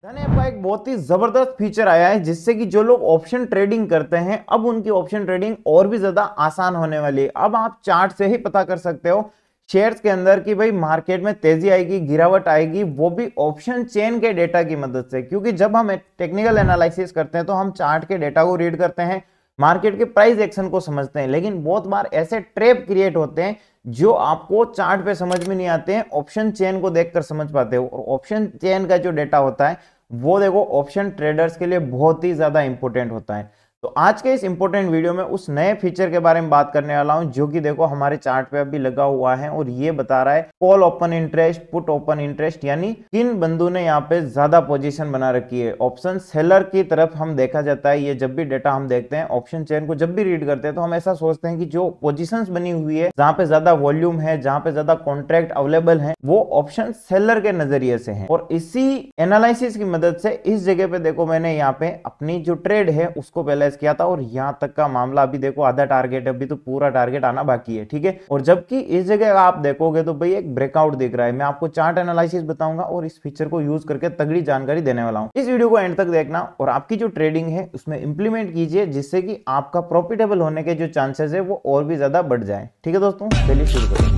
धन ऐप का एक बहुत ही जबरदस्त फीचर आया है जिससे कि जो लोग ऑप्शन ट्रेडिंग करते हैं अब उनकी ऑप्शन ट्रेडिंग और भी ज्यादा आसान होने वाली है। अब आप चार्ट से ही पता कर सकते हो शेयर्स के अंदर कि भाई मार्केट में तेजी आएगी, गिरावट आएगी, वो भी ऑप्शन चेन के डेटा की मदद से। क्योंकि जब हम टेक्निकल एनालिसिस करते हैं तो हम चार्ट के डेटा को रीड करते हैं, मार्केट के प्राइस एक्शन को समझते हैं, लेकिन बहुत बार ऐसे ट्रैप क्रिएट होते हैं जो आपको चार्ट पे समझ में नहीं आते हैं, ऑप्शन चेन को देखकर समझ पाते हो। और ऑप्शन चेन का जो डेटा होता है वो देखो ऑप्शन ट्रेडर्स के लिए बहुत ही ज्यादा इंपॉर्टेंट होता है। तो आज के इस इंपॉर्टेंट वीडियो में उस नए फीचर के बारे में बात करने वाला हूं जो कि देखो हमारे चार्ट पे अभी लगा हुआ है और ये बता रहा है call open interest, put open interest, यानी किन बंदों ने यहाँ पे ज्यादा पोजीशन बना रखी है। ऑप्शन सेलर की तरफ हम देखा जाता है, ये जब भी डेटा हम देखते हैं ऑप्शन चेन को जब भी रीड करते हैं तो हम ऐसा सोचते हैं कि जो पोजीशंस बनी हुई है, जहां पे ज्यादा वॉल्यूम है, जहां पे ज्यादा कॉन्ट्रैक्ट अवेलेबल है, वो ऑप्शन सेलर के नजरिए से है। और इसी एनालिसिस की मदद से इस जगह पे देखो मैंने यहाँ पे अपनी जो ट्रेड है उसको पहले किया था और यहां तक का मामला अभी देखो आधा टारगेट, अभी तो पूरा टारगेट आना बाकी है, ठीक है। और जबकि इस जगह आप देखोगे तो भाई एक ब्रेकआउट दिख रहा है। मैं आपको चार्ट एनालिसिस बताऊंगा और इस फीचर को यूज करके तगड़ी जानकारी देने वाला हूं। इस वीडियो को एंड तक देखना और आपकी जो ट्रेडिंग है उसमें इंप्लीमेंट कीजिए जिससे कि आपका प्रॉफिटेबल होने के जो चांसेस है वो और भी ज्यादा बढ़ जाए। ठीक है दोस्तों, चलिए शुरू करें।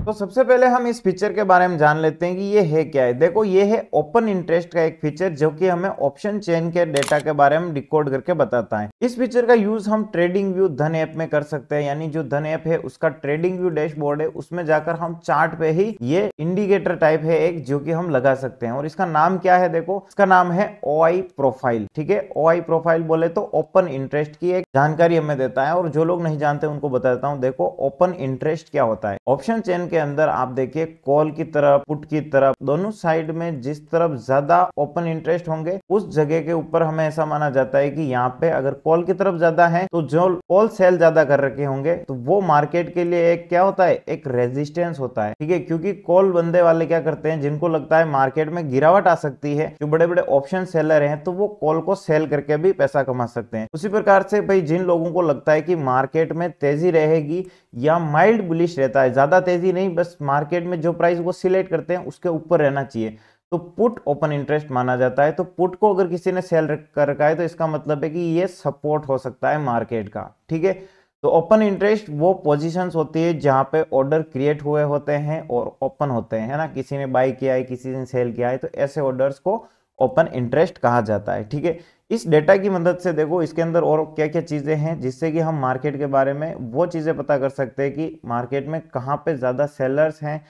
तो सबसे पहले हम इस फीचर के बारे में जान लेते हैं कि ये है क्या है। देखो ये है ओपन इंटरेस्ट का एक फीचर जो कि हमें ऑप्शन चेन के डेटा के बारे में डिकोड करके बताता है। इस फीचर का यूज हम ट्रेडिंग व्यू धन ऐप में कर सकते हैं, यानी जो धन ऐप है उसका ट्रेडिंग व्यू डैशबोर्ड है, उसमें जाकर हम चार्ट पे ही ये इंडिकेटर टाइप है एक जो कि हम लगा सकते हैं। और इसका नाम क्या है, देखो इसका नाम है OI प्रोफाइल। ठीक है, OI प्रोफाइल बोले तो ओपन इंटरेस्ट की एक जानकारी हमें देता है। और जो लोग नहीं जानते उनको बता देता हूं। देखो ओपन इंटरेस्ट क्या होता है। ऑप्शन चेन के अंदर आप देखिए कॉल की तरफ, पुट की तरफ, दोनों साइड में जिस तरफ ज्यादा ओपन इंटरेस्ट होंगे उस जगह के ऊपर हमें ऐसा माना जाता है कि यहाँ पे अगर कॉल की तरफ ज्यादा है तो जो कॉल सेल ज्यादा कर रखे होंगे तो वो मार्केट के लिए एक क्या होता है, एक रेजिस्टेंस होता है। ठीक है, क्योंकि कॉल बंदे वाले क्या करते हैं, जिनको लगता है मार्केट में गिरावट आ सकती है, जो बड़े बड़े ऑप्शन सेलर हैं, तो वो कॉल को सेल करके भी पैसा कमा सकते हैं। उसी प्रकार से भाई जिन लोगों को लगता है कि मार्केट में तेजी रहेगी या माइल्ड बुलिश रहता है, ज्यादा तेजी नहीं, बस मार्केट में जो प्राइस वो सिलेक्ट करते हैं उसके ऊपर रहना चाहिए, तो पुट ओपन इंटरेस्ट माना जाता है। तो पुट को अगर किसी ने सेल कर रखा है तो इसका मतलब है कि ये सपोर्ट हो सकता है मार्केट का। ठीक है, तो ओपन इंटरेस्ट वो पोजीशंस होती है जहां पे ऑर्डर क्रिएट हुए होते हैं और ओपन होते हैं, है ना, किसी ने बाय किया है, किसी ने सेल किया है, तो ऐसे ऑर्डर्स को ओपन इंटरेस्ट कहा जाता है। ठीक है, इस डेटा की मदद से देखो इसके अंदर और क्या क्या चीजें हैं जिससे कि हम मार्केट के बारे में वो चीजें पता कर सकते हैं कि मार्केट में कहाँ पे ज्यादा सेलर्स हैं,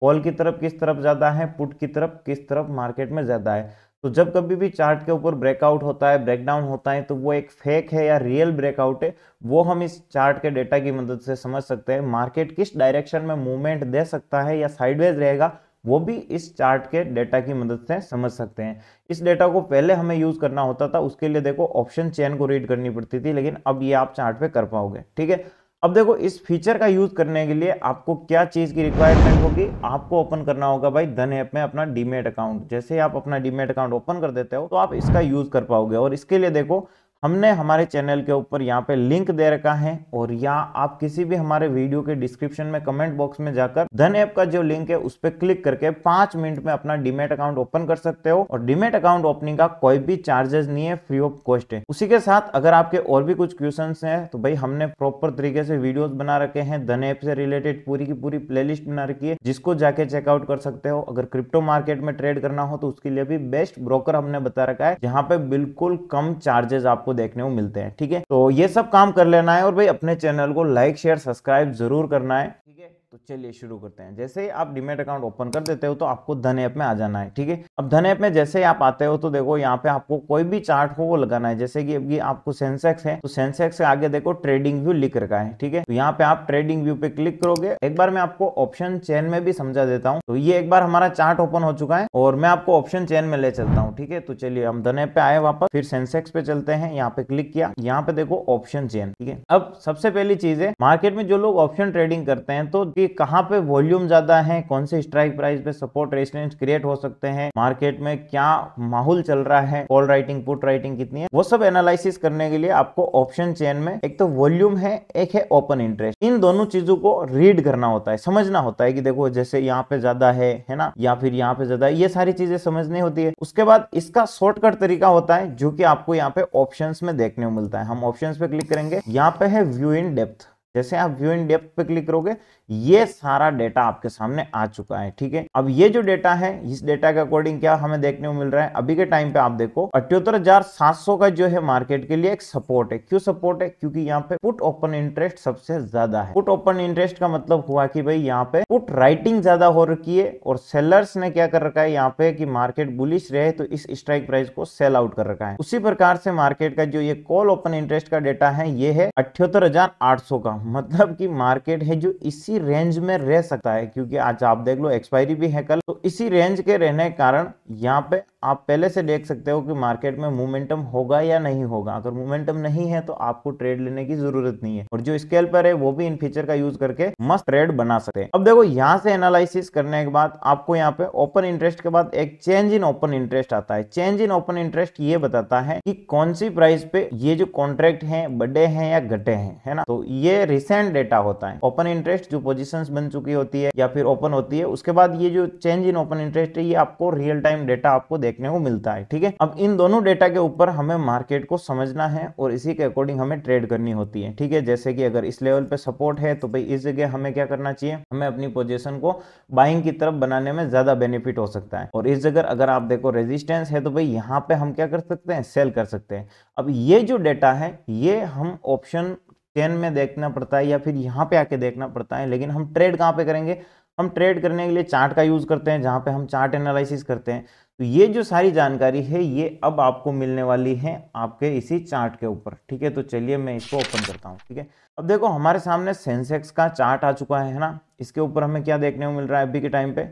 कॉल की तरफ किस तरफ ज्यादा है, पुट की तरफ किस तरफ मार्केट में ज्यादा है। तो जब कभी भी चार्ट के ऊपर ब्रेकआउट होता है, ब्रेकडाउन होता है, तो वो एक फेक है या रियल ब्रेकआउट है, वो हम इस चार्ट के डेटा की मदद से समझ सकते हैं। मार्केट किस डायरेक्शन में मूवमेंट दे सकता है या साइडवेज रहेगा, वो भी इस चार्ट के डेटा की मदद से समझ सकते हैं। इस डेटा को पहले हमें यूज करना होता था, उसके लिए देखो ऑप्शन चेन को रीड करनी पड़ती थी, लेकिन अब ये आप चार्ट पे कर पाओगे। ठीक है, अब देखो इस फीचर का यूज करने के लिए आपको क्या चीज की रिक्वायरमेंट होगी, आपको ओपन करना होगा भाई धन ऐप में अपना डीमेट अकाउंट। जैसे ही आप अपना डीमेट अकाउंट ओपन कर देते हो तो आप इसका यूज कर पाओगे। और इसके लिए देखो हमने हमारे चैनल के ऊपर यहाँ पे लिंक दे रखा है, और यहाँ आप किसी भी हमारे वीडियो के डिस्क्रिप्शन में कमेंट बॉक्स में जाकर धन ऐप का जो लिंक है उस पर क्लिक करके 5 मिनट में अपना डीमेट अकाउंट ओपन कर सकते हो। और डीमेट अकाउंट ओपनिंग का कोई भी चार्जेस नहीं है, फ्री ऑफ कॉस्ट है। उसी के साथ अगर आपके और भी कुछ क्वेश्चन हैं तो भाई हमने प्रॉपर तरीके से वीडियोस बना रखे हैं, धन ऐप से रिलेटेड पूरी की पूरी प्लेलिस्ट बना रखी है जिसको जाके चेकआउट कर सकते हो। अगर क्रिप्टो मार्केट में ट्रेड करना हो तो उसके लिए भी बेस्ट ब्रोकर हमने बता रखा है जहां पे बिल्कुल कम चार्जेस आपको देखने को मिलते हैं। ठीक है, तो ये सब काम कर लेना है और भाई अपने चैनल को लाइक शेयर सब्सक्राइब जरूर करना है। ठीक है, तो चलिए शुरू करते हैं। जैसे ही आप डीमेट अकाउंट ओपन कर देते हो तो आपको धन ऐप में आ जाना है। ठीक है, अब धन ऐप में जैसे ही आप आते हो तो देखो यहाँ पे आपको कोई भी चार्ट हो वो लगाना है। जैसे कि अभी आपको सेंसेक्स है तो सेंसेक्स से आगे देखो ट्रेडिंग व्यू लिख रखा है। ठीक है, तो यहाँ पे आप ट्रेडिंग व्यू पे क्लिक करोगे। एक बार मैं आपको ऑप्शन चेन में भी समझा देता हूँ। तो ये एक बार हमारा चार्ट ओपन हो चुका है और मैं आपको ऑप्शन चेन में ले चलता हूँ। ठीक है, तो चलिए हम धन ऐप पे आए वापस, फिर सेंसेक्स पे चलते हैं, यहाँ पे क्लिक किया, यहाँ पे देखो ऑप्शन चेन। ठीक है, अब सबसे पहली चीज है मार्केट में जो लोग ऑप्शन ट्रेडिंग करते हैं तो ये कहाँ पे वॉल्यूम ज्यादा है, कौन से स्ट्राइक प्राइस पे सपोर्ट रेजिस्टेंस क्रिएट हो सकते हैं, मार्केट में क्या माहौल चल रहा है, कॉल राइटिंग पुट राइटिंग कितनी है, वो सब एनालिसिस करने के लिए आपको ऑप्शन चेन में एक तो वॉल्यूम है, एक है ओपन इंटरेस्ट, इन दोनों चीजों को रीड करना होता है, समझना होता है कि देखो जैसे यहाँ पे ज्यादा है ना, या फिर यहाँ पे ज्यादा है, ये सारी चीजें समझनी होती है। उसके बाद इसका शॉर्टकट तरीका होता है जो कि आपको यहाँ पे ऑप्शंस में देखने को मिलता है। हम ऑप्शंस पे क्लिक करेंगे, यहाँ पे है व्यू इन डेप्थ। जैसे आप व्यू इन डेप्थ पे क्लिक करोगे, ये सारा डेटा आपके सामने आ चुका है, ठीक है। अब ये जो डेटा है, इस डेटा के अकॉर्डिंग क्या हमें देखने को मिल रहा है, अभी के टाइम पे आप देखो 78,700 का जो है मार्केट के लिए एक सपोर्ट है। क्यों सपोर्ट है? क्योंकि यहाँ पे पुट ओपन इंटरेस्ट सबसे ज्यादा है। पुट ओपन इंटरेस्ट का मतलब हुआ कि भाई यहाँ पे पुट राइटिंग ज्यादा हो रखी है और सेलर्स ने क्या कर रखा है यहाँ पे कि मार्केट बुलिश रहे तो इस स्ट्राइक प्राइस को सेल आउट कर रखा है। उसी प्रकार से मार्केट का जो ये कॉल ओपन इंटरेस्ट का डेटा है, ये है 78,800 का, मतलब कि मार्केट है जो इसी रेंज में रह सकता है, क्योंकि आज आप देख लो एक्सपायरी भी है कल, तो इसी रेंज के रहने के कारण यहाँ पे आप पहले से देख सकते हो कि मार्केट में मोमेंटम होगा या नहीं होगा। अगर मोमेंटम नहीं है तो आपको ट्रेड लेने की जरूरत नहीं है, और जो स्केल पर है वो भी इन फीचर का यूज करके मस्त ट्रेड बना सकते हैं। अब देखो यहाँ से एनालिसिस करने के बाद आपको यहाँ पे ओपन इंटरेस्ट के बाद एक चेंज इन ओपन इंटरेस्ट आता है। चेंज इन ओपन इंटरेस्ट ये बताता है कि कौन सी प्राइस पे ये जो कॉन्ट्रैक्ट है बढ़े हैं या घटे हैं, है ना। तो ये रिसेंट डेटा होता है। ओपन इंटरेस्ट जो पोजीशंस बन चुकी होती है या फिर ओपन होती है, उसके बाद ये जो चेंज इन ओपन इंटरेस्ट है, ये आपको रियल टाइम डेटा आपको देखने को मिलता है, ठीक है। अब इन दोनों डेटा के ऊपर हमें मार्केट को समझना है और इसी के अकॉर्डिंग हमें ट्रेड करनी होती है, ठीक है। जैसे कि अगर इस लेवल पे सपोर्ट है तो भाई इस जगह हमें क्या करना चाहिए, हमें अपनी पोजीशन को बाइंग की तरफ बनाने में ज्यादा बेनिफिट हो सकता है। और इस जगह अगर आप देखो रेजिस्टेंस है तो भाई यहाँ पे हम क्या कर सकते हैं, सेल कर सकते हैं। अब ये जो डेटा है ये हम ऑप्शन चेन में देखना पड़ता है या फिर यहाँ पे आके देखना पड़ता है, लेकिन हम ट्रेड कहाँ पे करेंगे, हम ट्रेड करने के लिए चार्ट का यूज करते हैं, जहां पे हम चार्ट एनालिसिस करते हैं। तो ये जो सारी जानकारी है ये अब आपको मिलने वाली है आपके इसी चार्ट के ऊपर, ठीक है। तो चलिए मैं इसको ओपन करता हूँ, ठीक है। अब देखो हमारे सामने सेंसेक्स का चार्ट आ चुका है ना। इसके ऊपर हमें क्या देखने को मिल रहा है अभी के टाइम पे,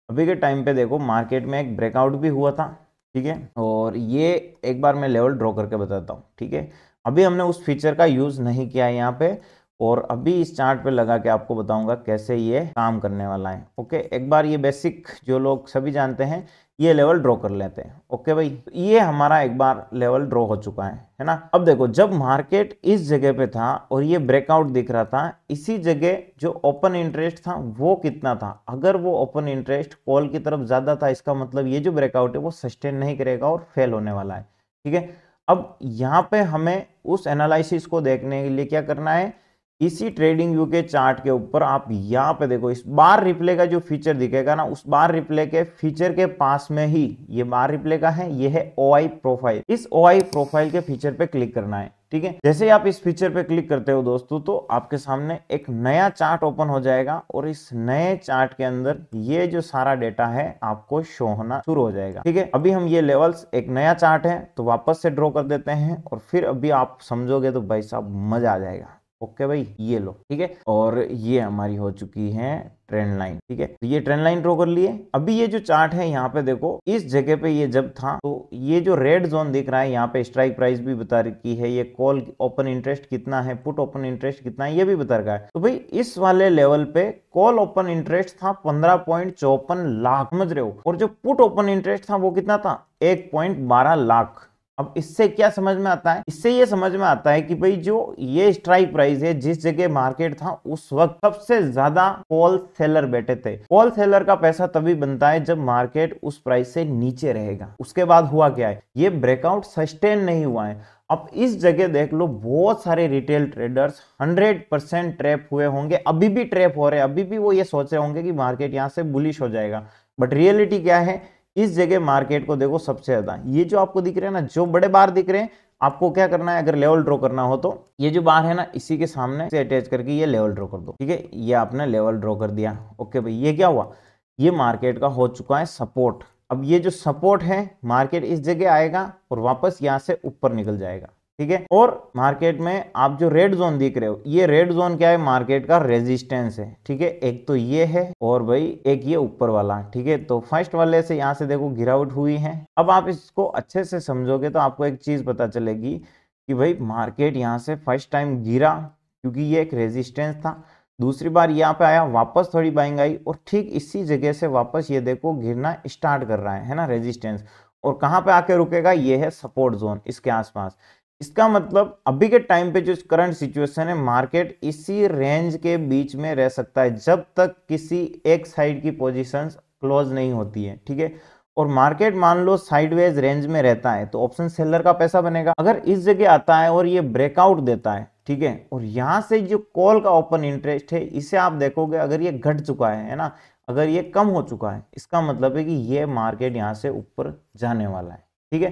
अभी के टाइम पे देखो मार्केट में एक ब्रेकआउट भी हुआ था, ठीक है। और ये एक बार मैं लेवल ड्रॉ करके बताता हूँ, ठीक है। अभी हमने उस फीचर का यूज नहीं किया है यहाँ पे, और अभी इस चार्ट पे लगा के आपको बताऊंगा कैसे ये काम करने वाला है। ओके, एक बार ये बेसिक जो लोग सभी जानते हैं ये लेवल ड्रॉ कर लेते हैं। ओके भाई, तो ये हमारा एक बार लेवल ड्रॉ हो चुका है ना। अब देखो जब मार्केट इस जगह पे था और ये ब्रेकआउट दिख रहा था, इसी जगह जो ओपन इंटरेस्ट था वो कितना था, अगर वो ओपन इंटरेस्ट कॉल की तरफ ज्यादा था, इसका मतलब ये जो ब्रेकआउट है वो सस्टेन नहीं करेगा और फेल होने वाला है, ठीक है। अब यहाँ पे हमें उस एनालिसिस को देखने के लिए क्या करना है, इसी ट्रेडिंग व्यू के चार्ट के ऊपर आप यहाँ पे देखो इस बार रिप्ले का जो फीचर दिखेगा ना, उस बार रिप्ले के फीचर के पास में ही ये बार रिप्ले का है, ये है ओआई प्रोफाइल। इस ओआई प्रोफाइल के फीचर पे क्लिक करना है, ठीक है। जैसे आप इस फीचर पे क्लिक करते हो दोस्तों, तो आपके सामने एक नया चार्ट ओपन हो जाएगा और इस नए चार्ट के अंदर ये जो सारा डेटा है आपको शो होना शुरू हो जाएगा, ठीक है। अभी हम ये लेवल्स, एक नया चार्ट है तो वापस से ड्रॉ कर देते हैं, और फिर अभी आप समझोगे तो भाई साहब मजा आ जाएगा। ओके भाई, ये लो, ठीक है। और ये हमारी हो चुकी है ट्रेंड लाइन, ठीक है। तो ये ट्रेंड लाइन ड्रॉ कर लिए। अभी ये जो चार्ट है यहाँ पे देखो, इस जगह पे ये जब था तो ये जो रेड जोन दिख रहा है यहाँ पे स्ट्राइक प्राइस भी बता रखी है, ये कॉल ओपन इंटरेस्ट कितना है, पुट ओपन इंटरेस्ट कितना है ये भी बता रखा है। तो भाई इस वाले लेवल पे कॉल ओपन इंटरेस्ट था 15.54 लाख, समझ रहे हो, और जो पुट ओपन इंटरेस्ट था वो कितना था 1.12 लाख। अब इससे क्या समझ में आता है, इससे ये समझ में आता है कि भाई जो ये स्ट्राइक प्राइस है, जिस जगह मार्केट था उस वक्त सबसे ज्यादा कॉल सेलर बैठे थे। कॉल सेलर का पैसा तभी बनता है जब मार्केट उस प्राइस से नीचे रहेगा। उसके बाद हुआ क्या है, ये ब्रेकआउट सस्टेन नहीं हुआ है। अब इस जगह देख लो बहुत सारे रिटेल ट्रेडर्स 100% ट्रैप हुए होंगे, अभी भी ट्रैप हो रहे हैं, अभी भी वो ये सोच रहे होंगे कि मार्केट यहाँ से बुलिश हो जाएगा। बट रियलिटी क्या है, इस जगह मार्केट को देखो सबसे ज्यादा ये जो आपको दिख रहे हैं ना, जो बड़े बार दिख रहे हैं, आपको क्या करना है, अगर लेवल ड्रॉ करना हो तो ये जो बार है ना, इसी के सामने से अटैच करके ये लेवल ड्रॉ कर दो, ठीक है। ये आपने लेवल ड्रॉ कर दिया। ओके भाई, ये क्या हुआ, ये मार्केट का हो चुका है सपोर्ट। अब ये जो सपोर्ट है, मार्केट इस जगह आएगा और वापस यहां से ऊपर निकल जाएगा, ठीक है। और मार्केट में आप जो रेड जोन दिख रहे हो, ये रेड जोन क्या है, मार्केट का रेजिस्टेंस है, ठीक है। एक तो ये है और भाई एक ये ऊपर वाला, ठीक है। तो फर्स्ट वाले से यहाँ से देखो गिरावट हुई है। अब आप इसको अच्छे से समझोगे तो आपको एक चीज पता चलेगी कि भाई मार्केट यहाँ से फर्स्ट टाइम गिरा क्योंकि ये एक रेजिस्टेंस था। दूसरी बार यहाँ पे आया, वापस थोड़ी बाइंग आई और ठीक इसी जगह से वापस ये देखो गिरना स्टार्ट कर रहा है ना, रेजिस्टेंस। और कहाँ पे आके रुकेगा, ये है सपोर्ट जोन, इसके आसपास। इसका मतलब अभी के टाइम पे जो करंट सिचुएशन है, मार्केट इसी रेंज के बीच में रह सकता है जब तक किसी एक साइड की पोजीशंस क्लोज नहीं होती है, ठीक है। और मार्केट मान लो साइडवेज रेंज में रहता है तो ऑप्शन सेलर का पैसा बनेगा। अगर इस जगह आता है और ये ब्रेकआउट देता है, ठीक है, और यहां से जो कॉल का ओपन इंटरेस्ट है इसे आप देखोगे, अगर ये घट चुका है ना, अगर ये कम हो चुका है, इसका मतलब है कि ये मार्केट यहां से ऊपर जाने वाला है, ठीक है।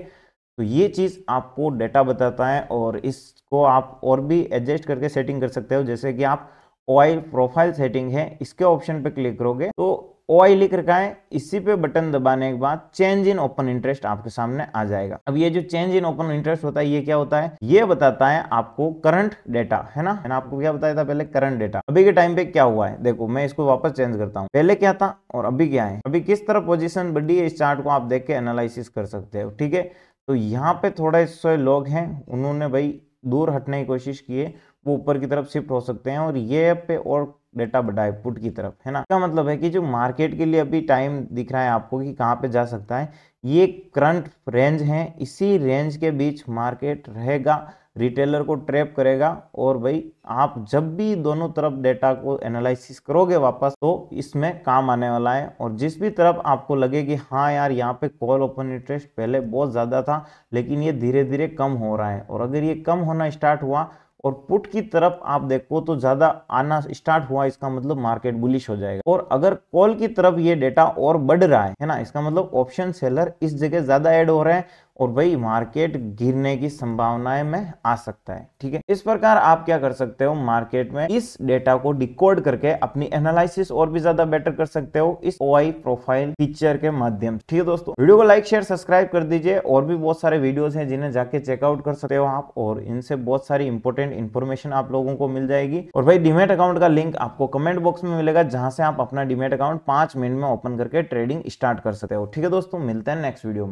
तो ये चीज आपको डेटा बताता है और इसको आप और भी एडजस्ट करके सेटिंग कर सकते हो। जैसे कि आप ऑयल प्रोफाइल सेटिंग है, इसके ऑप्शन पे क्लिक करोगे तो OI लिख रखा है, इसी पे बटन दबाने के बाद चेंज इन ओपन इंटरेस्ट आपके सामने आ जाएगा। अब ये जो चेंज इन ओपन इंटरेस्ट होता है ये क्या होता है, ये बताता है आपको करंट डेटा, है ना। मैंने आपको क्या बताया था पहले, करंट डेटा। अभी के टाइम पे क्या हुआ है देखो, मैं इसको वापस चेंज करता हूँ, पहले क्या था और अभी क्या है, अभी किस तरह पोजिशन बढ़ी है, इस चार्ट को आप देख के एनालिसिस कर सकते हो, ठीक है। तो यहाँ पे थोड़े से लोग हैं, उन्होंने भाई दूर हटने की कोशिश की है, वो ऊपर की तरफ शिफ्ट हो सकते हैं और ये पे और डेटा बढ़ा है पुट की तरफ, है ना। इसका मतलब है कि जो मार्केट के लिए अभी टाइम दिख रहा है आपको कि कहाँ पे जा सकता है, ये करंट रेंज है, इसी रेंज के बीच मार्केट रहेगा, रिटेलर को ट्रैप करेगा। और भाई आप जब भी दोनों तरफ डेटा को एनालिसिस करोगे वापस तो इसमें काम आने वाला है। और जिस भी तरफ आपको लगे कि हाँ यार यहाँ पे कॉल ओपन इंटरेस्ट पहले बहुत ज्यादा था लेकिन ये धीरे धीरे कम हो रहा है, और अगर ये कम होना स्टार्ट हुआ और पुट की तरफ आप देखो तो ज्यादा आना स्टार्ट हुआ, इसका मतलब मार्केट बुलिश हो जाएगा। और अगर कॉल की तरफ ये डेटा और बढ़ रहा है ना, इसका मतलब ऑप्शन सेलर इस जगह ज्यादा ऐड हो रहे हैं और भाई मार्केट गिरने की संभावनाएं में आ सकता है, ठीक है। इस प्रकार आप क्या कर सकते हो, मार्केट में इस डेटा को डिकोड करके अपनी एनालिसिस और भी ज्यादा बेटर कर सकते हो इस OI प्रोफाइल फीचर के माध्यम से, ठीक है दोस्तों। वीडियो को लाइक शेयर सब्सक्राइब कर दीजिए, और भी बहुत सारे वीडियोस हैं जिन्हें जाके चेकआउट कर सकते हो आप, और इनसे बहुत सारी इंपॉर्टेंट इन्फॉर्मेशन आप लोगों को मिल जाएगी। और भाई डीमैट अकाउंट का लिंक आपको कमेंट बॉक्स में मिलेगा, जहां से आप अपना डीमैट अकाउंट 5 मिनट में ओपन करके ट्रेडिंग स्टार्ट कर सकते हो, ठीक है दोस्तों। मिलते हैं नेक्स्ट वीडियो में।